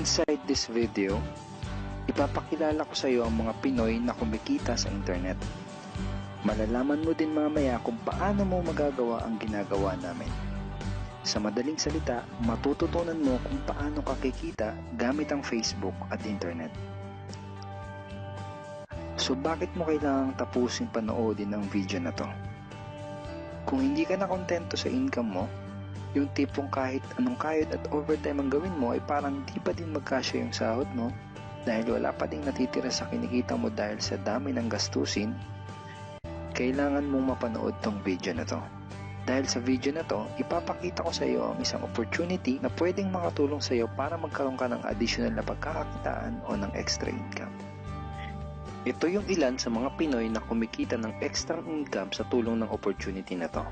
Inside this video, ipapakilala ko sa iyo ang mga Pinoy na kumikita sa internet. Malalaman mo din mamaya kung paano mo magagawa ang ginagawa namin. Sa madaling salita, matututunan mo kung paano ka kikita gamit ang Facebook at internet. So bakit mo kailangang tapusin panoodin ang video na to? Kung hindi ka na kontento sa income mo, yung tipong kahit anong kayod at overtime ang gawin mo ay parang di pa din magkasya yung sahod mo dahil wala pa ding natitira sa kinikita mo dahil sa dami ng gastusin, kailangan mong mapanood tong video na to. Dahil sa video na to, ipapakita ko sa iyo ang isang opportunity na pwedeng makatulong sa iyo para magkaroon ka ng additional na pagkakakitaan o ng extra income. Ito yung ilan sa mga Pinoy na kumikita ng extra income sa tulong ng opportunity na to.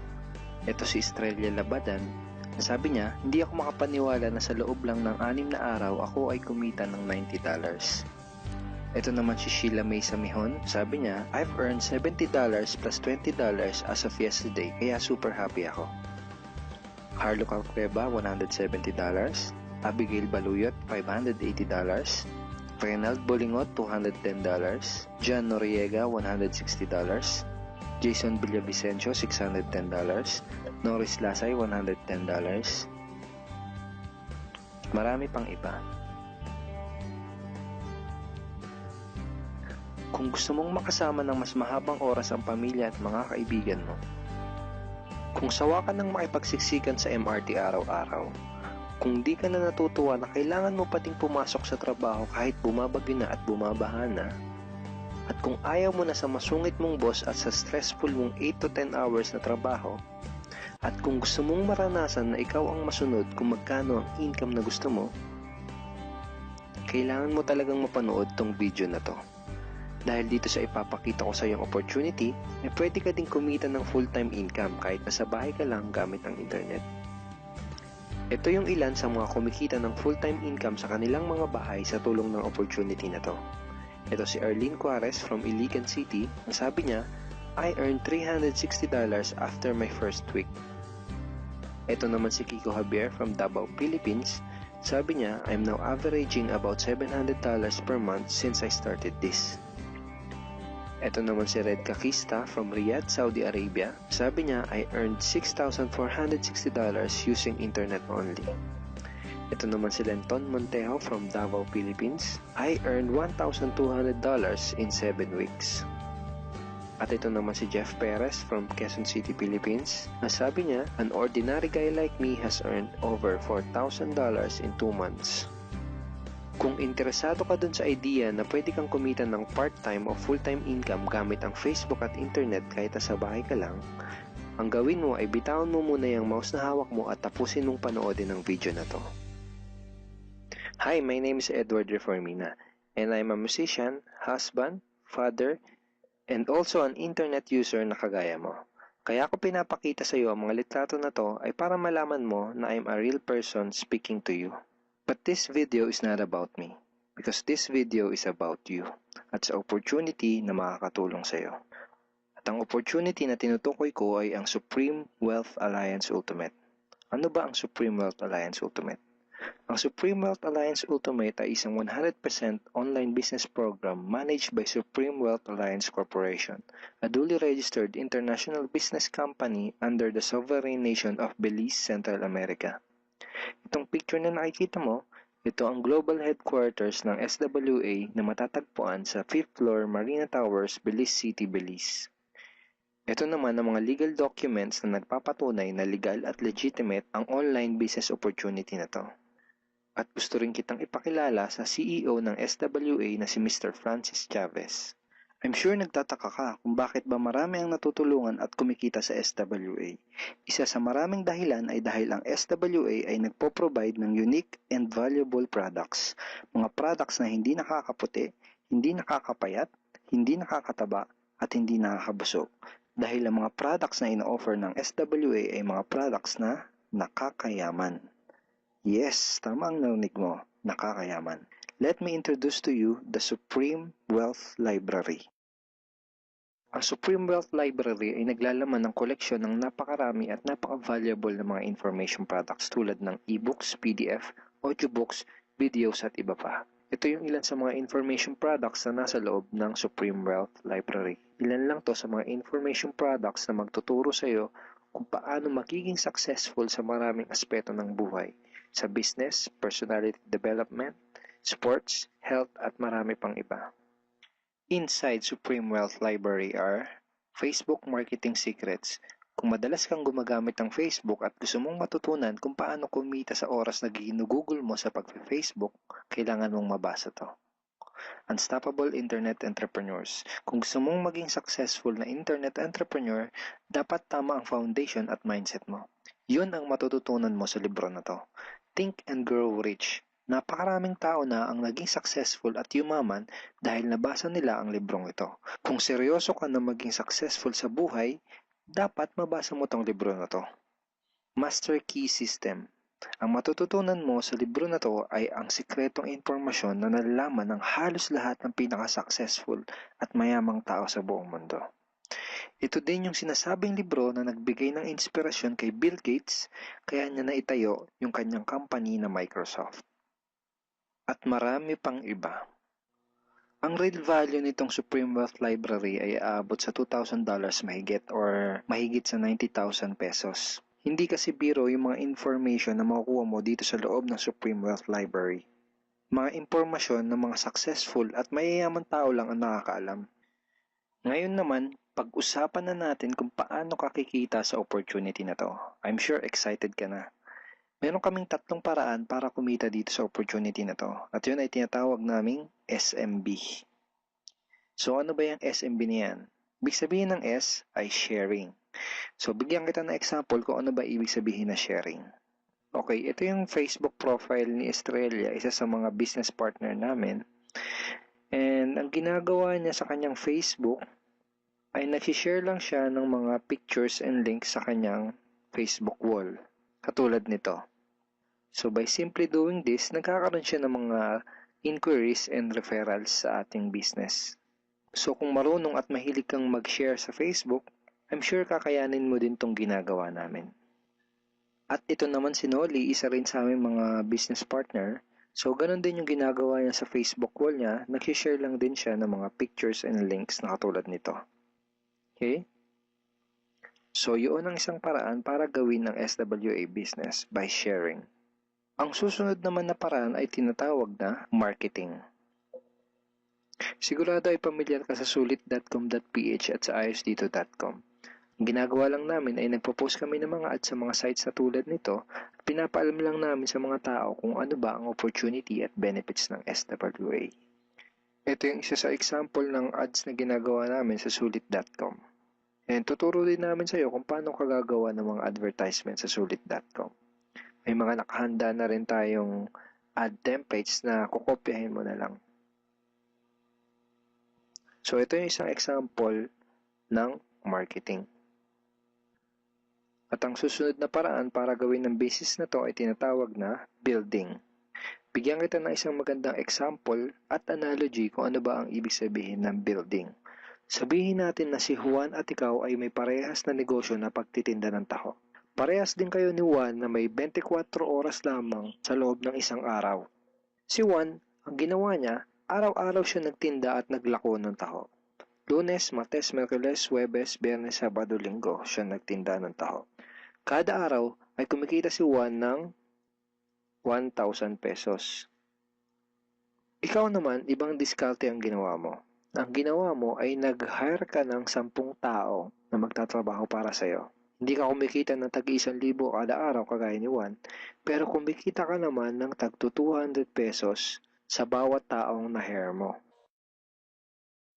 Ito si Estrella Labadan. Sabi niya, hindi ako makapaniwala na sa loob lang ng 6 na araw ako ay kumita ng $90. Ito naman si Sheila May Samihon. Sabi niya, I've earned $70 plus $20 as of yesterday, kaya super happy ako. Harlo Calcreba, $170. Abigail Baluyot, $580. Renald Bolingot, $210. John Noriega, $160. Jason Villavicencio, $610. Norris Lasay, $110. Marami pang iba. Kung gusto mong makasama ng mas mahabang oras ang pamilya at mga kaibigan mo, kung sawa ka ng makipagsiksikan sa MRT araw-araw, kung di ka na natutuwa na kailangan mo pating pumasok sa trabaho kahit bumabagyo na at bumabaha na, at kung ayaw mo na sa masungit mong boss at sa stressful mong 8 to 10 hours na trabaho, at kung gusto mong maranasan na ikaw ang masunod kung magkano ang income na gusto mo, kailangan mo talagang mapanood tong video na to. Dahil dito sa ipapakita ko sa iyong opportunity, ay pwede ka ding kumita ng full-time income kahit nasa bahay ka lang gamit ang internet. Ito yung ilan sa mga kumikita ng full-time income sa kanilang mga bahay sa tulong ng opportunity na to. Ito si Arlene Juarez from Iligan City. Ang sabi niya, I earned $360 after my first week. Ito naman si Kiko Javier from Davao, Philippines. Sabi niya, I'm now averaging about $700 per month since I started this. Ito naman si Red Kakista from Riyadh, Saudi Arabia. Sabi niya, I earned $6,460 using internet only. Ito naman si Lenton Montejo from Davao, Philippines. I earned $1,200 in 7 weeks. At ito naman si Jeff Perez from Quezon City, Philippines. Nasabi niya, an ordinary guy like me has earned over $4,000 in 2 months. Kung interesado ka dun sa idea na pwede kang kumita ng part-time o full-time income gamit ang Facebook at internet kahit sa bahay ka lang, ang gawin mo ay bitawan mo muna yung mouse na hawak mo at tapusin mong panoodin ang video na to. Hi, my name is Edward Reformina, and I'm a musician, husband, father, and also an internet user na kagaya mo. Kaya ako pinapakita sa iyo ang mga litrato na to ay para malaman mo na I'm a real person speaking to you. But this video is not about me, because this video is about you at sa opportunity na makakatulong sa iyo. At ang opportunity na tinutukoy ko ay ang Supreme Wealth Alliance Ultimate. Ano ba ang Supreme Wealth Alliance Ultimate? Ang Supreme Wealth Alliance Ultimate ay isang 100% online business program managed by Supreme Wealth Alliance Corporation, a duly registered international business company under the sovereign nation of Belize, Central America. Itong picture na nakikita mo, ito ang global headquarters ng SWA na matatagpuan sa 5th floor Marina Towers, Belize City, Belize. Ito naman ang mga legal documents na nagpapatunay na legal at legitimate ang online business opportunity na to. At gusto rin kitang ipakilala sa CEO ng SWA na si Mr. Francis Chavez. I'm sure nagtataka ka kung bakit ba marami ang natutulungan at kumikita sa SWA. Isa sa maraming dahilan ay dahil ang SWA ay nagpo-provide ng unique and valuable products. Mga products na hindi nakakaputi, hindi nakakapayat, hindi nakakataba, at hindi nakakabusog. Dahil ang mga products na ino-offer ng SWA ay mga products na nakakayaman. Yes, tama ang narinig mo, nakakayaman. Let me introduce to you the Supreme Wealth Library. Ang Supreme Wealth Library ay naglalaman ng koleksyon ng napakarami at napaka-valuable na mga information products tulad ng e-books, PDF, audiobooks, videos at iba pa. Ito yung ilan sa mga information products na nasa loob ng Supreme Wealth Library. Ilan lang to sa mga information products na magtuturo sa iyo kung paano magiging successful sa maraming aspeto ng buhay. Sa business, personality development, sports, health at marami pang iba. Inside Supreme Wealth Library are Facebook Marketing Secrets. Kung madalas kang gumagamit ng Facebook at gusto mong matutunan kung paano kumita sa oras na ginugugol mo sa pag-Facebook, kailangan mong mabasa to. Unstoppable Internet Entrepreneurs. Kung gusto mong maging successful na internet entrepreneur, dapat tama ang foundation at mindset mo. Yun ang matututunan mo sa libro na to. Think and Grow Rich. Napakaraming tao na ang naging successful at yumaman dahil nabasa nila ang librong ito. Kung seryoso ka na maging successful sa buhay, dapat mabasa mo tong libro na to. Master Key System. Ang matututunan mo sa libro na to ay ang sikretong impormasyon na nalalaman ng halos lahat ng pinaka-successful at mayamang tao sa buong mundo. Ito din yung sinasabing libro na nagbigay ng inspirasyon kay Bill Gates, kaya niya naitayo yung kanyang company na Microsoft. At marami pang iba. Ang real value nitong Supreme Wealth Library ay aabot sa $2,000 mahigit or mahigit sa 90,000 pesos. Hindi kasi biro yung mga information na makukuha mo dito sa loob ng Supreme Wealth Library. Mga impormasyon ng mga successful at mayayaman tao lang ang nakakaalam. Ngayon naman, pag-usapan na natin kung paano ka kikita sa opportunity na to. I'm sure excited ka na. Meron kaming 3 paraan para kumita dito sa opportunity na to. At yun ay tinatawag naming SMB. So ano ba yung SMB niyan? Ibig sabihin ng S ay sharing. So bigyan kita ng example kung ano ba ibig sabihin na sharing. Okay, ito yung Facebook profile ni Estrella, isa sa mga business partner namin. And ang ginagawa niya sa kanyang Facebook ay nag-share lang siya ng mga pictures and links sa kanyang Facebook wall. Katulad nito. So by simply doing this, nagkakaroon siya ng mga inquiries and referrals sa ating business. So kung marunong at mahilig kang mag-share sa Facebook, I'm sure kakayanin mo din tong ginagawa namin. At ito naman si Nolly, isa rin sa aming mga business partner. So ganun din yung ginagawa niya sa Facebook wall niya, nag-share lang din siya ng mga pictures and links na katulad nito. Okay? So yun ang isang paraan para gawin ang SWA business by sharing. Ang susunod naman na paraan ay tinatawag na marketing. Sigurado ay pamilyar ka sa sulit.com.ph at sa ayosdito.com. Ang ginagawa lang namin ay nagpo-post kami ng mga ads sa mga sites na tulad nito at pinapaalam lang namin sa mga tao kung ano ba ang opportunity at benefits ng SWA. Ito yung isa sa example ng ads na ginagawa namin sa sulit.com. And tuturo din namin sa iyo kung paano ka gagawa ng mga advertisement sa sulit.com. May mga nakahanda na rin tayong ad templates na kukopyahin mo na lang. So, ito yung isang example ng marketing. At ang susunod na paraan para gawin ng business na to ay tinatawag na building. Bigyan kita ng isang magandang example at analogy kung ano ba ang ibig sabihin ng building. Sabihin natin na si Juan at ikaw ay may parehas na negosyo na pagtitinda ng taho. Parehas din kayo ni Juan na may 24 oras lamang sa loob ng isang araw. Si Juan, ang ginawa niya, araw-araw siya nagtinda at naglako ng taho. Lunes, Martes, Miyerkules, Huwebes, Biyernes, Sabado, Linggo siya nagtinda ng taho. Kada araw ay kumikita si Juan ng 1,000 pesos. Ikaw naman, ibang diskarte ang ginawa mo. Ang ginawa mo ay nag-hire ka ng 10 tao na magtatrabaho para sa'yo. Hindi ka kumikita ng tag-1,000 kada araw kagaya ni Juan, pero kumikita ka naman ng tag 200 pesos sa bawat taong na-hire mo.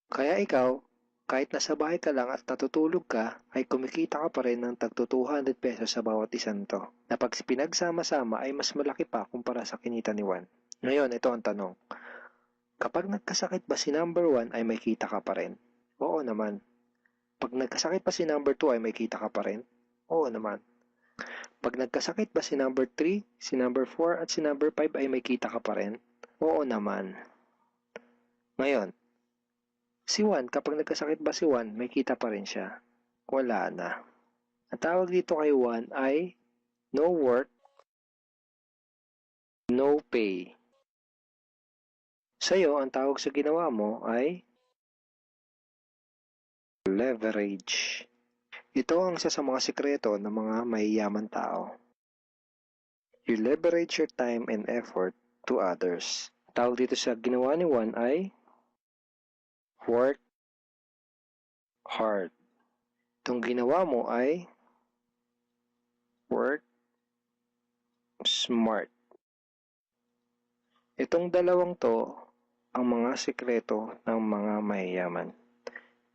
Kaya ikaw, kahit nasa bahay ka lang at natutulog ka, ay kumikita ka pa rin ng tag 200 pesos sa bawat isang to, na pag pinagsama-sama ay mas malaki pa kumpara sa kinita ni Juan. Ngayon, ito ang tanong. Kapag nagkasakit ba si number 1 ay may kita ka pa rin? Oo naman. Pag nagkasakit pa si number 2 ay may kita ka pa rin? Oo naman. Pag nagkasakit ba si number 3, si number 4 at si number 5 ay may kita ka pa rin? Oo naman. Ngayon, si Juan, kapag nagkasakit ba si Juan, may kita pa rin siya? Wala na. Ang tawag dito kay Juan ay no work, no pay. Sa'yo, ang tawag sa ginawa mo ay leverage. Ito ang isa sa mga sikreto ng mga mayayaman tao. You leverage your time and effort to others. Tawag dito sa ginawa ni Juan ay work hard. Itong ginawa mo ay work smart. Itong dalawang to ang mga sikreto ng mga mayayaman.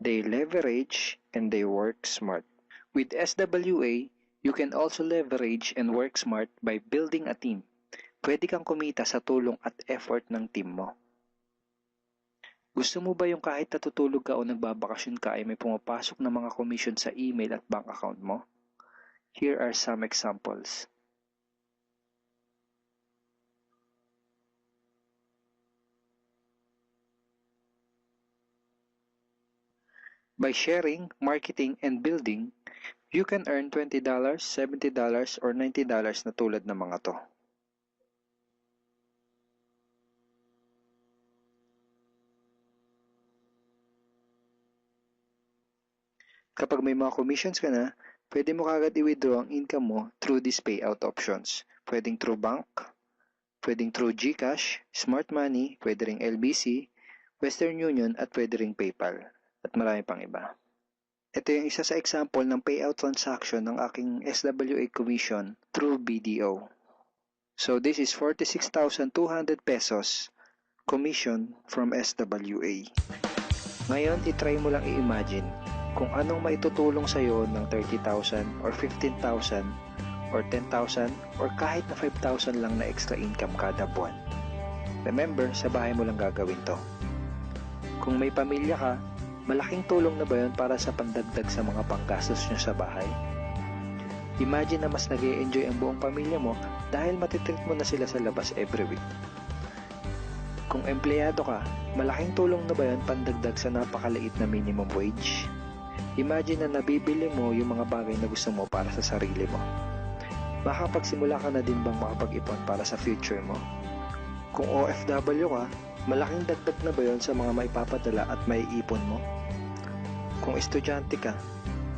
They leverage and they work smart. With SWA, you can also leverage and work smart by building a team. Pwede kang kumita sa tulong at effort ng team mo. Gusto mo ba yung kahit natutulog ka o nagbabakasyon ka ay may pumapasok na mga commission sa email at bank account mo? Here are some examples. By sharing, marketing, and building, you can earn $20, $70, or $90 na tulad ng mga to. Kapag may mga commissions ka na, pwede mo kagad i-withdraw ang income mo through these payout options. Pwedeng through bank, pwedeng through GCash, Smart Money, pwede ring LBC, Western Union, at pwede ring PayPal. At marami pang iba. Ito yung isa sa example ng payout transaction ng aking SWA commission through BDO. So this is 46,200 pesos commission from SWA. Ngayon, itry mo lang i-imagine kung anong maitutulong sa'yo ng 30,000 or 15,000 or 10,000 or kahit na 5,000 lang na extra income kada buwan. Remember, sa bahay mo lang gagawin to. Kung may pamilya ka, malaking tulong na ba yun para sa pandagdag sa mga panggastos nyo sa bahay? Imagine na mas nag-e-enjoy ang buong pamilya mo dahil matitreat mo na sila sa labas every week. Kung empleyado ka, malaking tulong na ba yun pandagdag sa napakaliit na minimum wage? Imagine na nabibili mo yung mga bagay na gusto mo para sa sarili mo. Makapagsimula ka na din bang makapag-ipon para sa future mo? Kung OFW ka, malaking dagdag na ba yun sa mga maipapadala at maiipon mo? Kung estudyante ka,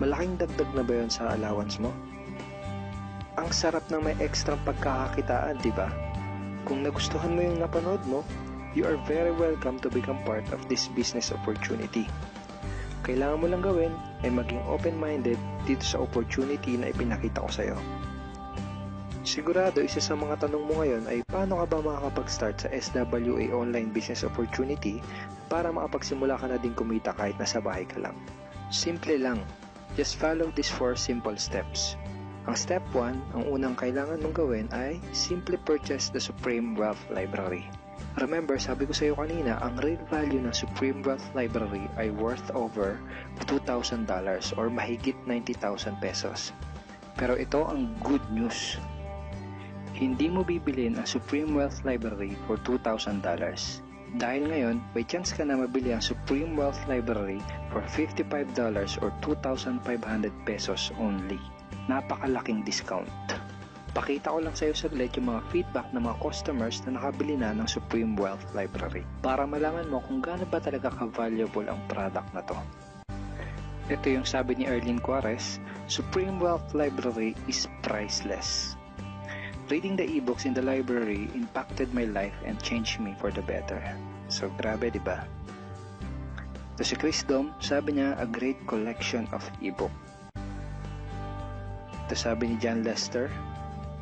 malaking dagdag na ba yun sa allowance mo? Ang sarap ng may extra pagkakakitaan, di ba? Kung nagustuhan mo yung napanood mo, you are very welcome to become part of this business opportunity. Kailangan mo lang gawin ay maging open-minded dito sa opportunity na ipinakita ko sa'yo. Sigurado isa sa mga tanong mo ngayon ay paano ka ba makakapag-start sa SWA online business opportunity para makapagsimula ka na din kumita kahit nasa bahay ka lang. Simple lang. Just follow these 4 simple steps. Ang step 1, ang unang kailangan mong gawin ay simply purchase the Supreme Wealth Library. Remember, sabi ko sa iyo kanina, ang real value ng Supreme Wealth Library ay worth over $2,000 or mahigit 90,000 pesos. Pero ito ang good news. Hindi mo bibilin ang Supreme Wealth Library for $2,000. Dahil ngayon, may chance ka na mabili ang Supreme Wealth Library for $55 or 2,500 pesos only. Napakalaking discount. Pakita ko lang sa iyo saglit yung mga feedback ng mga customers na nakabili na ng Supreme Wealth Library para malaman mo kung gaano ba talaga ka-valuable ang product na to. Ito yung sabi ni Erlene Juarez, Supreme Wealth Library is priceless. Reading the ebooks in the library impacted my life and changed me for the better. So grabe, di ba? Ito si Chris Dom, sabi niya, a great collection of ebook. Ito sabi ni John Lester,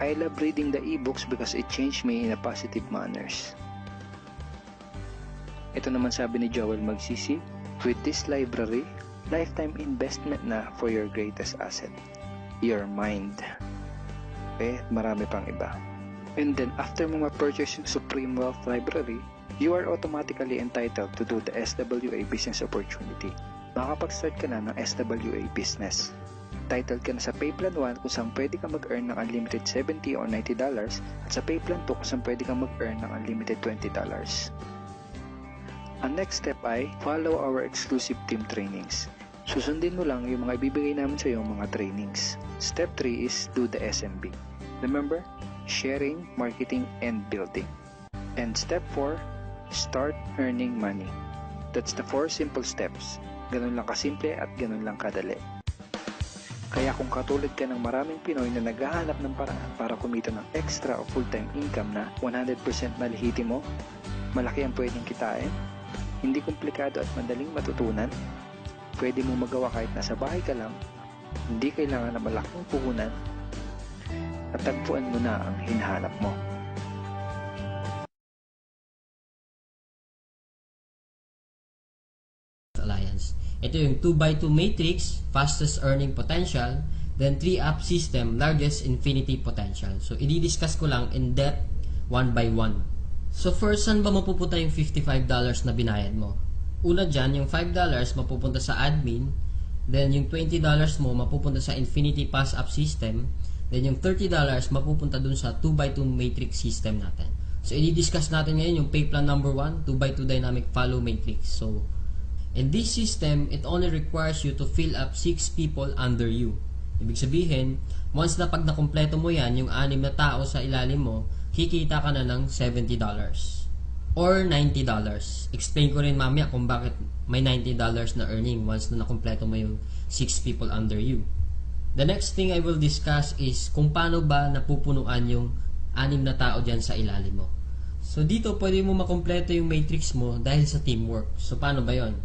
I love reading the ebooks because it changed me in a positive manners. Ito naman sabi ni Joel Magsisi, with this library, lifetime investment na for your greatest asset, your mind. Marami pang iba. And then after mo ma-purchase yung Supreme Wealth Library, you are automatically entitled to do the SWA business opportunity. Makapag-start ka na ng SWA business. Titled ka na sa Payplan 1 kung saan pwede ka mag-earn ng unlimited $70 or $90 at sa Payplan 2 kung saan pwede ka mag-earn ng unlimited $20. Ang next step ay follow our exclusive team trainings. Susundin mo lang yung mga ibibigay namin sa iyo mga trainings. Step 3 is do the SMB. Remember, sharing, marketing, and building. And step 4, Start earning money. That's the 4 simple steps. Ganun lang kasimple at ganun lang kadali. Kaya kung katulad ka ng maraming Pinoy na naghahanap ng paraan para kumita ng extra o full-time income na 100% malihitimo, malaki ang pwedeng kitain, hindi komplikado at madaling matutunan, pwede mong magawa kahit nasa bahay ka lang, hindi kailangan na malaking puhunan, at tagpuan mo na ang hinahanap mo. Alliance. Ito yung 2x2 matrix, fastest earning potential, then 3-up system, largest infinity potential. So, i-discuss ko lang in depth, one by one. So, first, saan ba mapupunta yung $55 na binayad mo? Una dyan, yung $5 mapupunta sa admin, then yung $20 mo mapupunta sa infinity pass-up system, then yung $30 mapupunta dun sa 2x2 matrix system natin. So, i-discuss natin ngayon yung pay plan number 1, 2x2 dynamic follow matrix. So, in this system, it only requires you to fill up 6 people under you. Ibig sabihin, once na pag nakumpleto mo yan, yung 6 na tao sa ilalim mo, kikita ka na ng $70 or $90. Explain ko rin mamaya kung bakit may $90 na earning once na nakumpleto mo yung 6 people under you. The next thing I will discuss is kung paano ba napupunuan yung 6 na tao dyan sa ilalim mo. So dito, pwede mo makumpleto yung matrix mo dahil sa teamwork. So paano ba yon?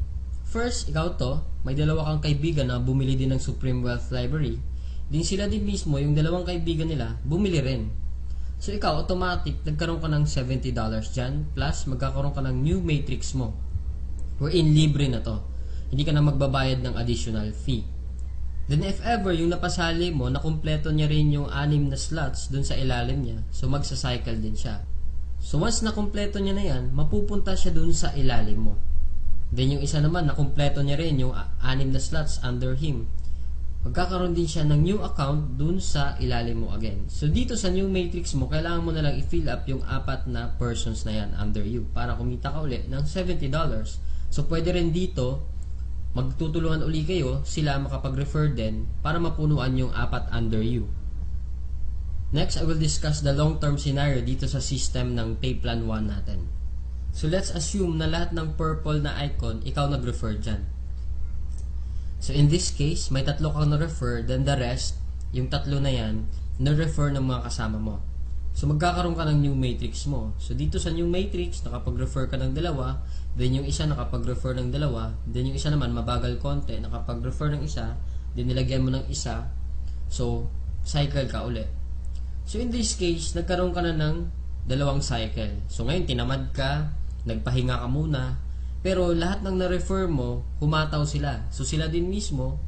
First, ikaw to, may dalawa kang kaibigan na bumili din ng Supreme Wealth Library. Din sila din mismo, yung dalawang kaibigan nila, bumili rin. So ikaw, automatic, nagkaroon ka ng $70 dyan, plus magkakaroon ka ng new matrix mo. Wherein libre na to. Hindi ka na magbabayad ng additional fee. Then if ever, yung napasali mo, nakumpleto niya rin yung 6 na slots dun sa ilalim niya, so magsa-cycle din siya. So once nakumpleto niya na yan, mapupunta siya dun sa ilalim mo. Then yung isa naman, nakumpleto niya rin yung 6 na slots under him. Magkakaroon din siya ng new account dun sa ilalim mo again. So dito sa new matrix mo, kailangan mo na lang i-fill up yung 4 na persons na yan under you para kumita ka ulit ng $70. So pwede rin dito, magtutulungan uli kayo, sila makapag-refer din para mapunuan yung 4 under you. Next, I will discuss the long-term scenario dito sa system ng pay plan 1 natin. So let's assume na lahat ng purple na icon, ikaw nag-refer dyan. So in this case, may 3 kang na-refer, then the rest, yung 3 na yan, na-refer ng mga kasama mo. So magkakaroon ka ng new matrix mo. So dito sa new matrix, nakapag-refer ka ng 2, then yung isa nakapag-refer ng 2, then yung isa naman mabagal konti, nakapag-refer ng isa, then nilagyan mo ng isa, so cycle ka ulit. So in this case, nagkaroon ka na ng 2 cycle. So ngayon, tinamad ka, nagpahinga ka muna, pero lahat ng na-refer mo, humataw sila. So sila din mismo,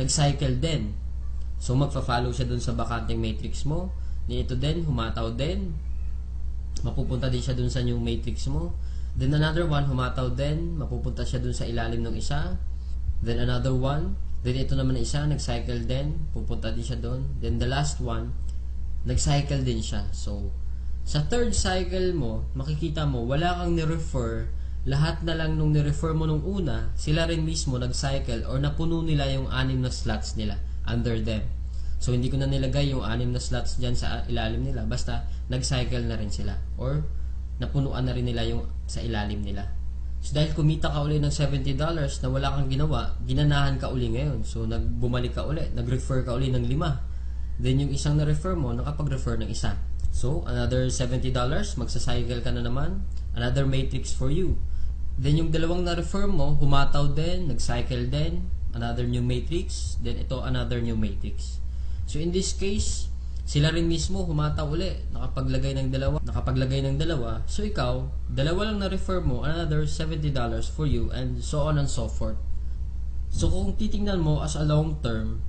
nag-cycle din. So magpa-follow siya dun sa bakanteng matrix mo, ito din, humataw din, mapupunta din siya dun sa new matrix mo. Then another one, humataw din, mapupunta siya dun sa ilalim ng isa. Then another one, then ito naman na isa, nag-cycle din, pupunta din siya dun. Then the last one, nag-cycle din siya. So sa third cycle mo, makikita mo, wala kang ni-refer, lahat na lang nung ni-refer mo nung una, sila rin mismo nag-cycle or napuno nila yung 6 na slots nila under them. So, hindi ko na nilagay yung 6 na slots dyan sa ilalim nila, basta nag-cycle na rin sila or napunuan na rin nila yung sa ilalim nila. So, dahil kumita ka uli ng $70 na wala kang ginawa, ginanahan ka uli ngayon. So, bumalik ka uli, nag-refer ka uli ng 5. Then, yung isang na-refer mo, nakapag-refer ng isa. So, another $70, magsa-cycle ka na naman. Another matrix for you. Then, yung 2 na-refer mo, humataw din, nag-cycle din. Another new matrix. Then, ito, another new matrix. So, in this case, sila rin mismo humataw uli. Nakapaglagay ng 2. So, ikaw, 2 lang na-refer mo, another $70 for you, and so on and so forth. So, kung titingnan mo as a long term,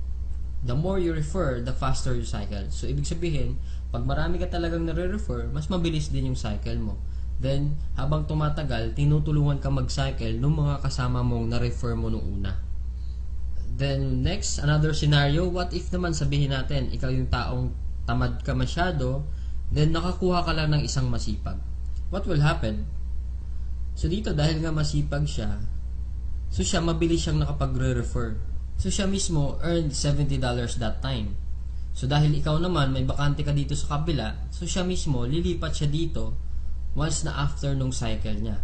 the more you refer, the faster you cycle. So, ibig sabihin, pag marami ka talagang nare-refer, mas mabilis din yung cycle mo. Then, habang tumatagal, tinutulungan ka mag-cycle ng mga kasama mong na-refer mo nung una. Then, next, another scenario, what if naman sabihin natin, ikaw yung taong tamad ka masyado, then nakakuha ka lang ng isang masipag. What will happen? So, dito, dahil nga masipag siya, so siya, mabilis siyang nakapagre-refer. So, siya mismo earned $70 that time. So, dahil ikaw naman, may bakante ka dito sa kabila, so siya mismo, lilipat siya dito once na after nung cycle niya.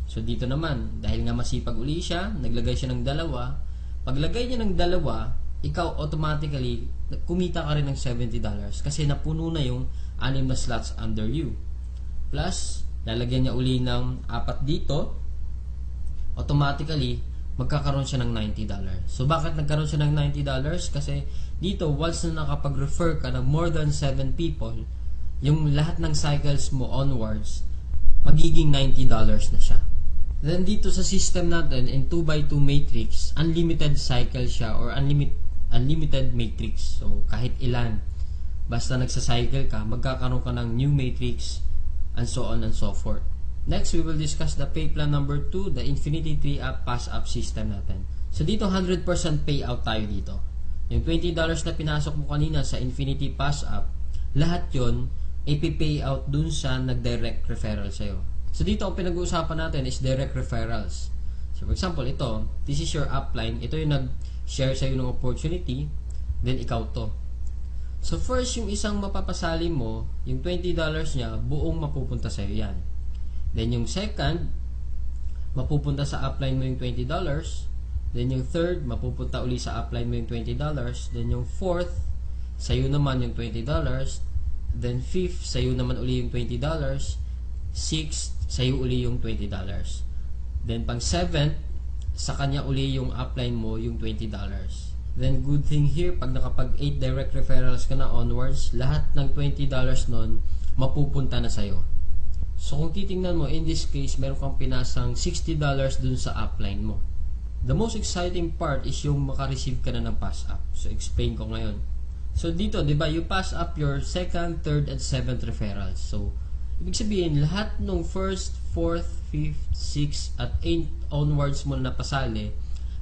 So dito naman, dahil nga masipag uli siya, naglagay siya ng dalawa. Paglagay niya ng dalawa, ikaw automatically kumita ka rin ng $70 kasi napuno na yung 6 na slots under you. Plus, lalagyan niya uli ng 4 dito, automatically magkakaroon siya ng $90. So bakit nagkaroon siya ng $90? Kasi dito, once na nakapag-refer ka ng more than 7 people, yung lahat ng cycles mo onwards, magiging $90 na siya. Then dito sa system natin, in 2x2 matrix, unlimited cycle siya or unlimited matrix. So kahit ilan, basta nagsa-cycle ka, magkakaroon ka ng new matrix and so on and so forth. Next, we will discuss the pay plan number 2, the Infinity 3-up pass-up system natin. So dito, 100% payout tayo dito. Yung $20 na pinasok mo kanina sa Infinity pass-up, lahat yon ipi-pay out dun sa nag-direct referral sa'yo. So dito, ang pinag-uusapan natin is direct referrals. So for example, ito, this is your upline. Ito yung nag-share sa'yo ng opportunity, then ikaw to. So first, yung isang mapapasali mo, yung $20 niya, buong mapupunta sa'yo yan. Then yung second, mapupunta sa upline mo yung $20. Then yung third, mapupunta uli sa upline mo yung $20. Then yung fourth, sa'yo naman yung $20. Then fifth, sa'yo naman uli yung $20. Sixth, sa'yo uli yung $20. Then pang seventh, sa kanya uli yung upline mo yung $20. Then good thing here, pag nakapag 8 direct referrals ka na onwards, lahat ng $20 nun, mapupunta na sa'yo. So kung titingnan mo, in this case, meron kang pinasang $60 dun sa upline mo. The most exciting part is yung makareceive ka na ng pass-up. So explain ko ngayon. So dito, di ba, you pass up your second, third, and seventh referrals. So ibig sabihin, lahat ng first, fourth, fifth, sixth, at 8 onwards mo na pasali,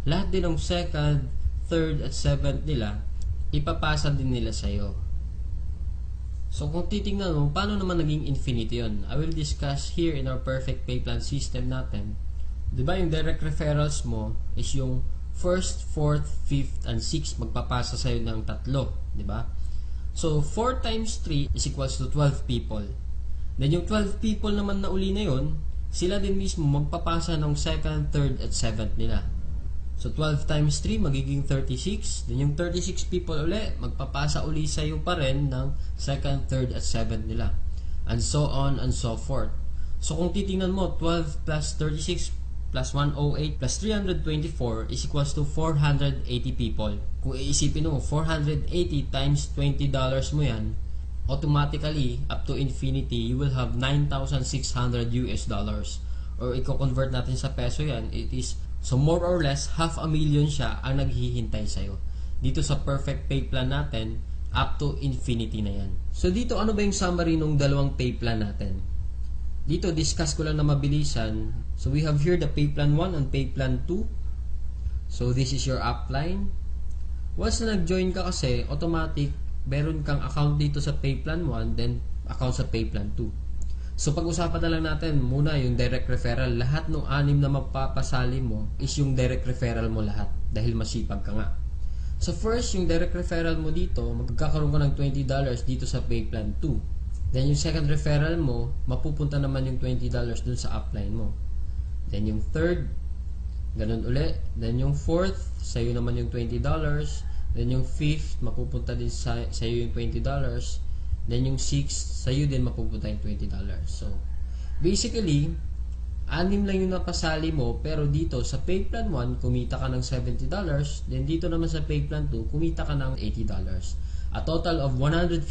lahat din ng second, third, at seventh nila, ipapasa din nila sa'yo. So kung titingnan mo, paano naman naging infinity yun? I will discuss here in our perfect pay plan system natin. Diba yung direct referrals mo is yung first, fourth, fifth, and sixth magpapasa sa'yo ng 3. Diba? So 4 times 3 is equals to 12 people. Then yung 12 people naman na uli na yun, sila din mismo magpapasa ng second, third, at seventh nila. So 12 times 3 magiging 36. Then yung 36 people uli, magpapasa uli sa'yo pa rin ng second, third, at seventh nila. And so on and so forth. So kung titingnan mo, 12 plus 36 plus 108 plus 324 is equals to 480 people. Kung iisipin mo, 480 times $20 mo yan, automatically, up to infinity, you will have $9,600 US. Or i-convert natin sa peso yan, it is, so more or less, 500,000 siya ang naghihintay sa'yo. Dito sa perfect pay plan natin, up to infinity na yan. So dito, ano ba yung summary ng dalawang pay plan natin? Dito, discuss ko lang na mabilisan. So we have here the pay plan 1 and pay plan 2. So this is your upline. Once na nag-join ka kasi, automatic, meron kang account dito sa pay plan 1, then account sa pay plan 2. So pag-usapan na lang natin muna yung direct referral. Lahat ng 6 na magpapasali mo is yung direct referral mo lahat dahil masipag ka nga. So first, yung direct referral mo dito, magkakaroon ka ng $20 dito sa pay plan 2. Then yung second referral mo, mapupunta naman yung $20 dun sa upline mo. Then yung third, ganun uli. Then yung fourth, sa'yo naman yung $20. Then yung fifth, mapupunta din sa'yo yung $20. Then yung sixth, sa'yo din mapupunta yung $20. So, basically, 6 lang yung napasali mo, pero dito sa pay plan 1, kumita ka ng $70. Then dito naman sa pay plan 2, kumita ka ng $80. A total of $150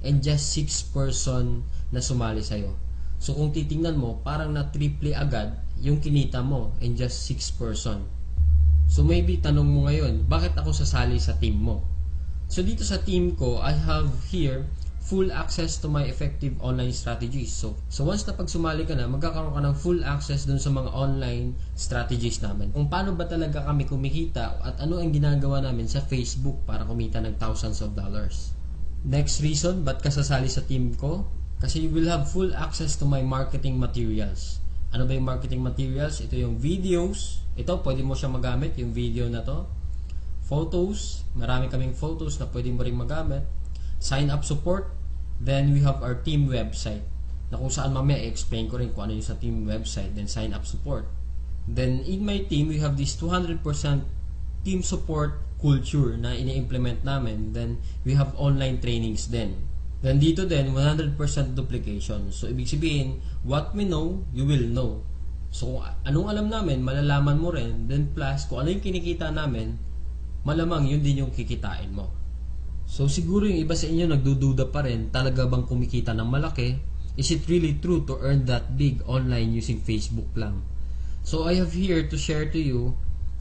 and just 6 person na sumali sa'yo. So kung titingnan mo, parang na-triple agad yung kinita mo in just 6 person. So maybe tanong mo ngayon, bakit ako sasali sa team mo? So dito sa team ko, I have here full access to my effective online strategies. So once na pag sumali ka na, magkakaroon ka ng full access dun sa mga online strategies namin. Kung paano ba talaga kami kumikita at ano ang ginagawa namin sa Facebook para kumita ng thousands of dollars. Next reason, ba't ka sasali sa team ko? Kasi you will have full access to my marketing materials. Ano ba yung marketing materials? Ito yung videos. Ito, pwede mo siya magamit, yung video na to. Photos. Marami kaming photos na pwede mo rin magamit. Sign up support. Then we have our team website. na kung saan mamaya i-explain ko rin kung ano yung sa team website, then sign up support. Then in my team, we have this 200% team support culture na ini-implement namin. Then we have online trainings din. Then dito din, 100% duplication. So ibig sabihin, what we know, you will know. So kung anong alam namin, malalaman mo rin. Then plus, kung ano yung kinikita namin, malamang yun din yung kikitain mo. So siguro yung iba sa inyo nagdududa pa rin, talaga bang kumikita ng malaki? Is it really true to earn that big online using Facebook lang? So I have here to share to you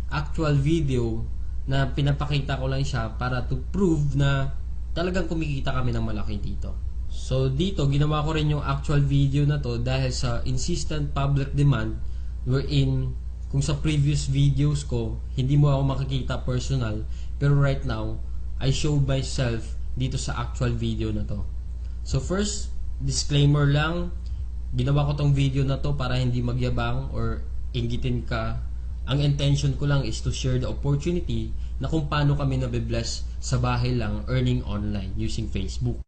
actual video na pinapakita ko lang siya para to prove na talagang kumikita kami ng malaki dito. So dito, ginawa ko rin yung actual video na to dahil sa insistent public demand wherein kung sa previous videos ko, hindi mo ako makikita personal, pero right now, I show myself dito sa actual video na to. So first, disclaimer lang, ginawa ko tong video na to para hindi magyabang or inggitin ka. Ang intention ko lang is to share the opportunity na kung paano kami nabibless sa bahay lang earning online using Facebook.